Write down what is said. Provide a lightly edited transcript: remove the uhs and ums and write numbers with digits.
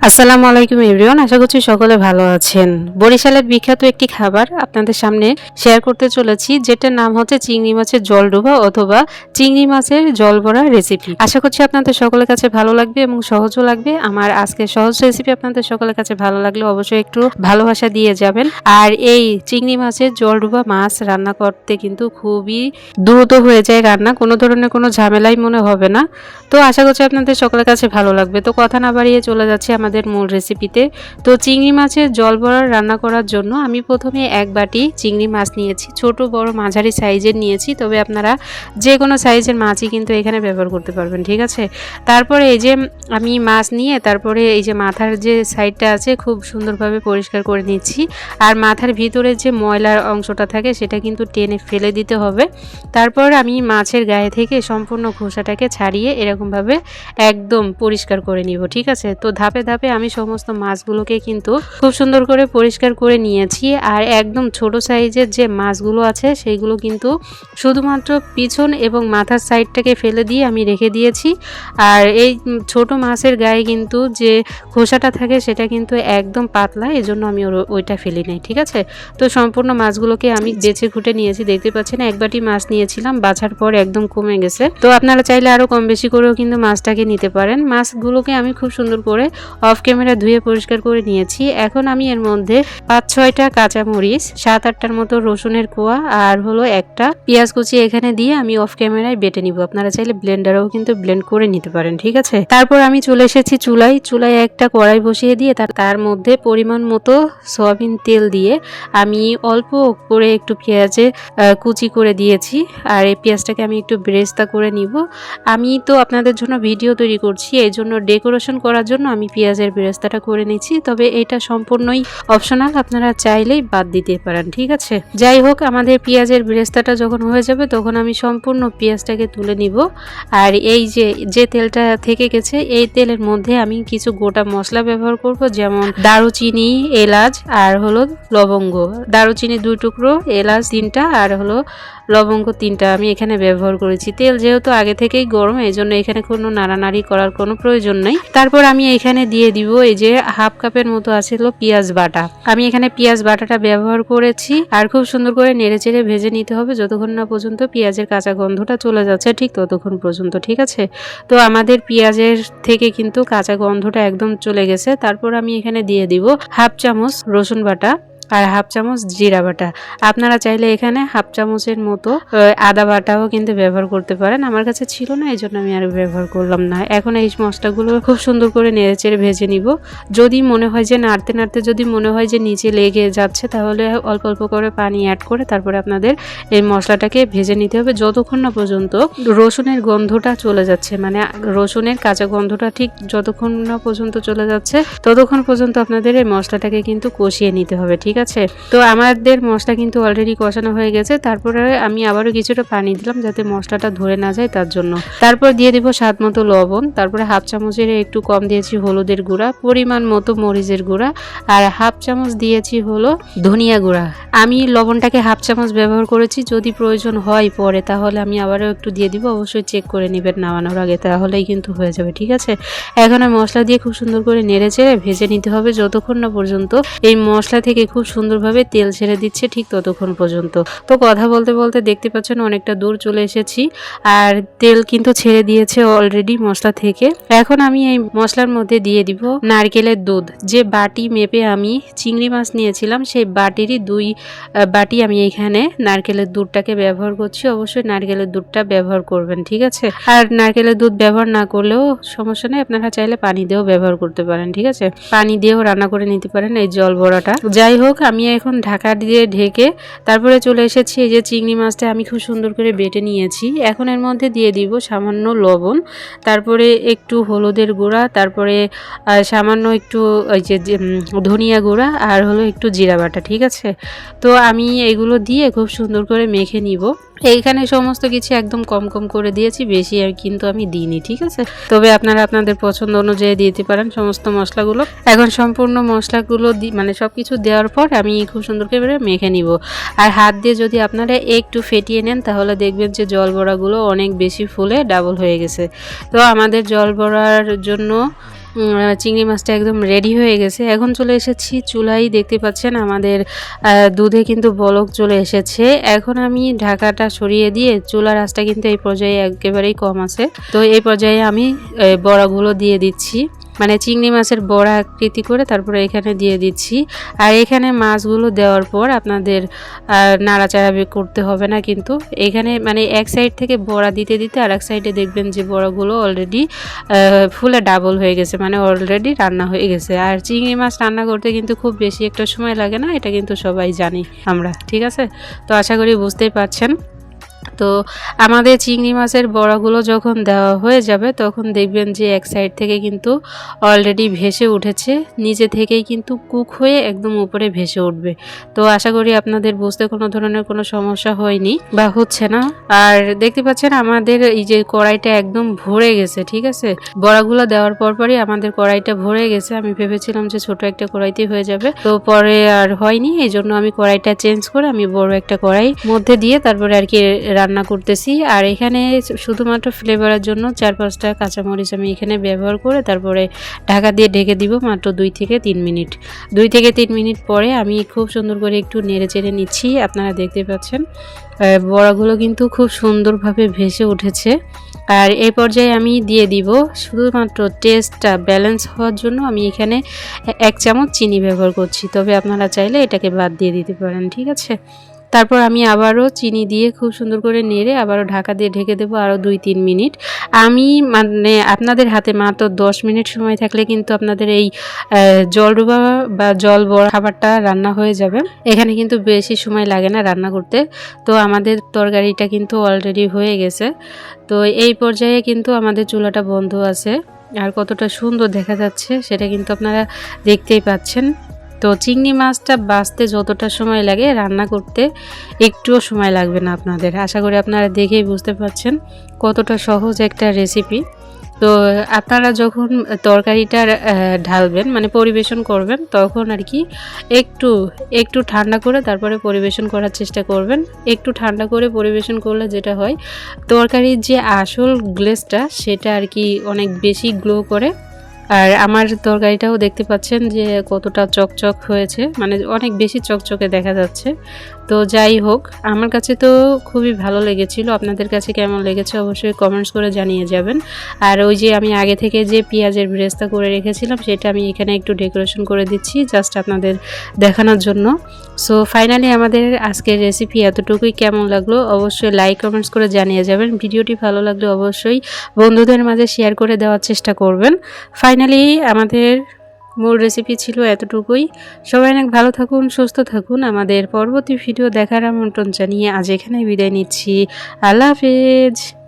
আসসালামু আলাইকুম এভরিওয়ান, আশা করছি সকলে ভালো আছেন। বরিশালের বিখ্যাত একটি খাবার আপনাদের সামনে শেয়ার করতে চলেছি, যেটার নাম হচ্ছে চিংড়ি মাছের জলডোবা অথবা চিংড়ি মাছের জলবড়া রেসিপি। আশা করছি আপনাদের সকলের কাছে ভালো লাগবে এবং সহজও লাগবে। আমার আজকে সহজ রেসিপি আপনাদের সকলের কাছে ভালো লাগলে অবশ্যই একটু ভালোবাসা দিয়ে যাবেন। আর এই চিংড়ি মাছের জলডোবা মাছ রান্না করতে কিন্তু খুবই দ্রুত হয়ে যায় রান্না, কোনো ধরনের কোনো ঝামেলাই মনে হবে না। তো আশা করছি আপনাদের সকলের কাছে ভালো লাগবে। তো কথা না বাড়িয়ে চলে যাচ্ছে আমাদের মূল রেসিপিতে। তো চিংড়ি মাছের জল বড়া রান্না করার জন্য আমি প্রথমে এক বাটি চিংড়ি মাছ নিয়েছি, ছোট বড় মাঝারি সাইজের নিয়েছি, তবে আপনারা যে কোনো সাইজের মাছই কিন্তু এখানে ব্যবহার করতে পারবেন, ঠিক আছে। তারপরে এই যে আমি মাছ নিয়ে তারপরে এই যে মাথার যে সাইডটা আছে খুব সুন্দরভাবে পরিষ্কার করে নিচ্ছি। আর মাথার ভিতরে যে ময়লার অংশটা থাকে সেটা কিন্তু টেনে ফেলে দিতে হবে। তারপর আমি মাছের গায়ে থেকে সম্পূর্ণ খোসাটাকে ছাড়িয়ে এরকমভাবে একদম পরিষ্কার করে নিব, ঠিক আছে। তো ধাপে ধাপে আমি সমস্ত মাছগুলোকে কিন্তু খুব সুন্দর করে পরিষ্কার করে নিয়েছি। আর একদম ছোট সাইজের যে মাছগুলো আছে সেইগুলো কিন্তু শুধুমাত্র পিছন এবং মাথার সাইডটাকে ফেলে দিয়ে আমি রেখে দিয়েছি। আর এই ছোট মাছের গায়ে কিন্তু যে খোসাটা থাকে সেটা কিন্তু একদম পাতলা, এজন্য আমি ওইটা ফেলি নাই, ঠিক আছে। তো সম্পূর্ণ মাছগুলোকে আমি বেছে খুঁটে নিয়েছি, দেখতে পাচ্ছেন এক বাটি মাছ নিয়েছিলাম, বাছার পর একদম কমে গেছে। তো আপনারা চাইলে আরো কম বেশি করেও কিন্তু মাছটাকে নিতে পারেন। মাছগুলোকে আমি খুব সুন্দর করে অফ ক্যামেরা ধুয়ে পরিষ্কার করে নিয়েছি। এখন আমি এর মধ্যে 5-6টা কাঁচামরিচ, 7-8টার মতো রসুনের কোয়া আর হলো একটা পেঁয়াজ কুচি এখানে দিয়ে আমি অফ ক্যামেরায় বেটে নিব। আপনারা চাইলে ব্লেন্ডারেও কিন্তু ব্লেন্ড করে নিতে পারেন, ঠিক আছে। তারপর আমি চলে এসেছি চুলায় একটা কড়াই বসিয়ে দিয়ে তার মধ্যে পরিমাণ মতো সয়াবিন তেল দিয়ে আমি অল্প করে একটু পেঁয়াজে কুচি করে দিয়েছি। আর এই পেঁয়াজটাকে আমি একটু বেরেস্তা করে নিব। আমি তো আপনাদের জন্য ভিডিও তৈরি করছি, এই জন্য ডেকোরেশন করার জন্য আমি পেঁয়াজের বেরেস্তাটা করে নিচ্ছি, তবে এটা সম্পূর্ণই অপশনাল, আপনারা চাইলেই বাদ দিতে পারেন, ঠিক আছে। যাই হোক, আমাদের পেঁয়াজের বেরেস্তাটা যখন হয়ে যাবে তখন আমি সম্পূর্ণ পেঁয়াজটাকে তুলে নিব। আর এই যে তেলটা থেকে গেছে এই তেলের মধ্যে আমি কিছু গোটা মশলা ব্যবহার করব, যেমন দারুচিনি, এলাচ আর হলো লবঙ্গ। দারুচিনি 2 টুকরো, এলাচ 3টা আর হলো লবঙ্গ 3টা আমি এখানে ব্যবহার করেছি। তেল যেহেতু আগে থেকেই গরম, এই জন্য এখানে কোনো নাড়ানাড়ি করার কোনো প্রয়োজন নেই। তারপর আমি এখানে দিয়ে দিব এই যে হাফ কাপের মতো আছে হলো পেঁয়াজ বাটা। আমি এখানে পেঁয়াজ বাটাটা ব্যবহার করেছি। আর খুব সুন্দর করে নেড়েচেড়ে ভেজে নিতে হবে যতক্ষণ না পর্যন্ত পেঁয়াজের কাঁচা গন্ধটা চলে যাচ্ছে, ঠিক ততক্ষণ পর্যন্ত, ঠিক আছে। তো আমাদের পেঁয়াজের থেকে কিন্তু কাঁচা গন্ধটা একদম চলে গেছে। তারপর আমি এখানে দিয়ে দিব হাফ চামচ রসুন বাটা আর হাফ চামচ জিরা বাটা। আপনারা চাইলে এখানে হাফ চামচের মতো আদা বাটাও কিন্তু ব্যবহার করতে পারেন। আমার কাছে ছিল না, এই জন্য আমি আর ব্যবহার করলাম না। এখন এই মশলাগুলো খুব সুন্দর করে নেড়েচেড়ে ভেজে নিব। যদি মনে হয় যে নাড়তে নাড়তে যদি মনে হয় যে নিচে লেগে যাচ্ছে, তাহলে অল্প অল্প করে পানি অ্যাড করে তারপরে আপনাদের এই মশলাটাকে ভেজে নিতে হবে যতক্ষণ না পর্যন্ত রসুনের গন্ধটা চলে যাচ্ছে, মানে রসুনের কাঁচা গন্ধটা ঠিক যতক্ষণ না পর্যন্ত চলে যাচ্ছে ততক্ষণ পর্যন্ত আপনাদের এই মশলাটাকে কিন্তু কষিয়ে নিতে হবে, ঠিক আছে। তো আমাদের মশলা কিন্তু অলরেডি কষানো হয়ে গেছে। তারপরে আমি আবারও কিছুটা পানি দিলাম যাতে মশলাটা ধরে না যায় তার জন্য। তারপর দিয়ে দিব স্বাদ মতো লবণ। তারপরে হাফ চামচের একটু কম দিয়েছি হলুদের গুঁড়া, পরিমাণ মতো মরিচের গুঁড়া আর হাফ চামচ দিয়েছি হলো ধনিয়া গুঁড়া। আমি লবণটাকে হাফ চামচ ব্যবহার করেছি, যদি প্রয়োজন হয় পরে তাহলে আমি আবারও একটু দিয়ে দিব। অবশ্যই চেক করে নেবেন নামানোর আগে, তাহলেই কিন্তু হয়ে যাবে, ঠিক আছে। এখন আমি মশলা দিয়ে খুব সুন্দর করে নেড়েচেড়ে ভেজে নিতে হবে যতক্ষণ না পর্যন্ত এই মশলা থেকে খুব সুন্দরভাবে তেল ছেড়ে দিচ্ছে, ঠিক ততক্ষণ পর্যন্ত। তো কথা বলতে বলতে দেখতে পাচ্ছেন অনেকটা দূর চলে এসেছি আর তেল কিন্তু ছেড়ে দিয়েছে অলরেডি মশলা থেকে। এখন আমি এই মশলার মধ্যে দিয়ে দিব নারকেলের দুধ। যে বাটি মেপে আমি চিংড়ি মাছ নিয়েছিলাম সেই বাটিরই 2 বাটি আমি এখানে নারকেলের দুধটাকে ব্যবহার করছি। অবশ্যই নারকেলের দুধটা ব্যবহার করবেন, ঠিক আছে। আর নারকেলের দুধ ব্যবহার না করলেও সমস্যা নেই, আপনারা চাইলে পানি দিয়েও ব্যবহার করতে পারেন, ঠিক আছে। পানি দিয়েও রান্না করে নিতে পারেন এই জল বড়াটা। যাই হোক, আমি এখন ঢাকা দিয়ে ঢেকে তারপরে চলে এসেছি। এই যে চিংড়ি মাছটা আমি খুব সুন্দর করে বেটে নিয়েছি। এখন এর মধ্যে দিয়ে দিব সামান্য লবণ, তারপরে একটু হলুদের গুঁড়া, তারপরে সামান্য একটু ওই যে ধনিয়া গুঁড়া আর হলো একটু জিরা বাটা, ঠিক আছে। তো আমি এগুলো দিয়ে খুব সুন্দর করে মেখে নিব। এইখানে সমস্ত কিছু একদম কম কম করে দিয়েছি, বেশি কিন্তু আমি দিইনি, ঠিক আছে। তবে আপনারা আপনাদের পছন্দ অনুযায়ী দিতে পারেন সমস্ত মশলাগুলো। এখন সম্পূর্ণ মশলাগুলো মানে সবকিছু দেওয়ার পর আমি খুব সুন্দর করে মেখে নিব। আর হাত দিয়ে যদি আপনারা একটু ফেটিয়ে নেন তাহলে দেখবেন যে জল বড়াগুলো অনেক বেশি ফুলে ডাবল হয়ে গেছে। তো আমাদের জল বড়ার জন্য চিংড়ি মাছটা একদম রেডি হয়ে গেছে। এখন চলে এসেছি চুলায়, দেখতে পাচ্ছেন আমাদের দুধে কিন্তু বলক চলে এসেছে। এখন আমি ঢাকাটা সরিয়ে দিয়ে চুলার আঁচটা কিন্তু এই পর্যায়ে একেবারেই কম আছে। তো এই পর্যায়ে আমি বড়াগুলো দিয়ে দিচ্ছি, মানে চিংড়ি মাছের বড়া আকৃতি করে তারপরে এখানে দিয়ে দিচ্ছি। আর এখানে মাছগুলো দেওয়ার পর আপনাদের নাড়াচাড়া করতে হবে না, কিন্তু এখানে মানে এক সাইড থেকে বড়া দিতে দিতে আর এক সাইডে দেখবেন যে বড়াগুলো অলরেডি ফুলে ডাবল হয়ে গেছে, মানে অলরেডি রান্না হয়ে গেছে। আর চিংড়ি মাছ রান্না করতে কিন্তু খুব বেশি একটা সময় লাগে না, এটা কিন্তু সবাই জানি আমরা, ঠিক আছে? তো আশা করি বুঝতেই পারছেন। তো আমাদের চিংড়ি মাছের বড়াগুলো যখন দেওয়া হয়ে যাবে তখন দেখবেন যে এক সাইড থেকে কিন্তু অলরেডি ভেসে উঠেছে, নিচে থেকেই কিন্তু কুক হয়ে একদম উপরে ভেসে উঠবে। তো আশা করি আপনাদের বুঝতে কোনো ধরনের কোনো সমস্যা হয়নি বা হচ্ছে না। আর দেখতে পাচ্ছেন আমাদের এই যে কড়াইটা একদম ভরে গেছে, ঠিক আছে? বড়াগুলো দেওয়ার পরই আমাদের কড়াইটা ভরে গেছে। আমি ভেবেছিলাম যে ছোট একটা কড়াইতে হয়ে যাবে, তো পরে আর হয়নি। এই জন্য আমি কড়াইটা চেঞ্জ করে আমি বড় একটা কড়াই মধ্যে দিয়ে তারপরে আর কি রান্না করতেছি। আর এখানে শুধুমাত্র ফ্লেভারের জন্য 4-5টা কাঁচামরিচ আমি এখানে ব্যবহার করে তারপরে ঢাকা দিয়ে ঢেকে দিব মাত্র 2 থেকে 3 মিনিট। 2 থেকে 3 মিনিট পরে আমি খুব সুন্দর করে একটু নেড়ে চেড়ে নিচ্ছি। আপনারা দেখতে পাচ্ছেন বড়াগুলো কিন্তু খুব সুন্দরভাবে ভেসে উঠেছে। আর এই পর্যায়ে আমি দিয়ে দিব শুধুমাত্র টেস্টটা ব্যালেন্স হওয়ার জন্য আমি এখানে 1 চামচ চিনি ব্যবহার করছি, তবে আপনারা চাইলে এটাকে বাদ দিয়ে দিতে পারেন, ঠিক আছে? তারপর আমি আবারও চিনি দিয়ে খুব সুন্দর করে নেড়ে আবারও ঢাকা দিয়ে ঢেকে দেবো আরও 2-3 মিনিট। আমি মানে আপনাদের হাতে মাত্র 10 মিনিট সময় থাকলে কিন্তু আপনাদের এই জলডোবা বা জল বড়া খাবারটা রান্না হয়ে যাবে। এখানে কিন্তু বেশি সময় লাগে না রান্না করতে। তো আমাদের তরকারিটা কিন্তু অলরেডি হয়ে গেছে। তো এই পর্যায়ে কিন্তু আমাদের চুলাটা বন্ধ আছে। আর কতটা সুন্দর দেখা যাচ্ছে সেটা কিন্তু আপনারা দেখতেই পাচ্ছেন। তো চিংড়ি মাছটা বাছতে যতটা সময় লাগে রান্না করতে একটুও সময় লাগবে না আপনাদের। আশা করি আপনারা দেখেই বুঝতে পারছেন কতটা সহজ একটা রেসিপি। তো আপনারা যখন তরকারিটা ঢালবেন মানে পরিবেশন করবেন তখন আর কি একটু ঠান্ডা করে তারপরে পরিবেশন করার চেষ্টা করবেন। একটু ঠান্ডা করে পরিবেশন করলে যেটা হয় তরকারির যে আসল গ্লেজটা সেটা আর কি অনেক বেশি গ্লো করে। আর আমার তরকারিটাও দেখতে পাচ্ছেন যে কতটা চকচক হয়েছে, মানে অনেক বেশি চকচকে দেখা যাচ্ছে। তো যাই হোক, আমার কাছে তো খুবই ভালো লেগেছিল। আপনাদের কাছে কেমন লেগেছে অবশ্যই কমেন্টস করে জানিয়ে যাবেন। আর ওই যে আমি আগে থেকে যে পেঁয়াজের ব্রেস্তা করে রেখেছিলাম সেটা আমি এখানে একটু ডেকোরেশন করে দিচ্ছি জাস্ট আপনাদের দেখানোর জন্য। সো ফাইনালি আমাদের আজকের রেসিপি এতটুকুই। কেমন লাগলো অবশ্যই লাইক কমেন্টস করে জানিয়ে যাবেন। ভিডিওটি ভালো লাগলে অবশ্যই বন্ধুদের মাঝে শেয়ার করে দেওয়ার চেষ্টা করবেন। ফাইনালি আমাদের মূল রেসিপি ছিল এতটুকুই। সবাই অনেক ভালো থাকুন, সুস্থ থাকুন। আমাদের পরবর্তী ভিডিও দেখার আমন্ত্রণ জানিয়ে আজ এখানে বিদায় নিচ্ছি। আল্লাহ হাফেজ।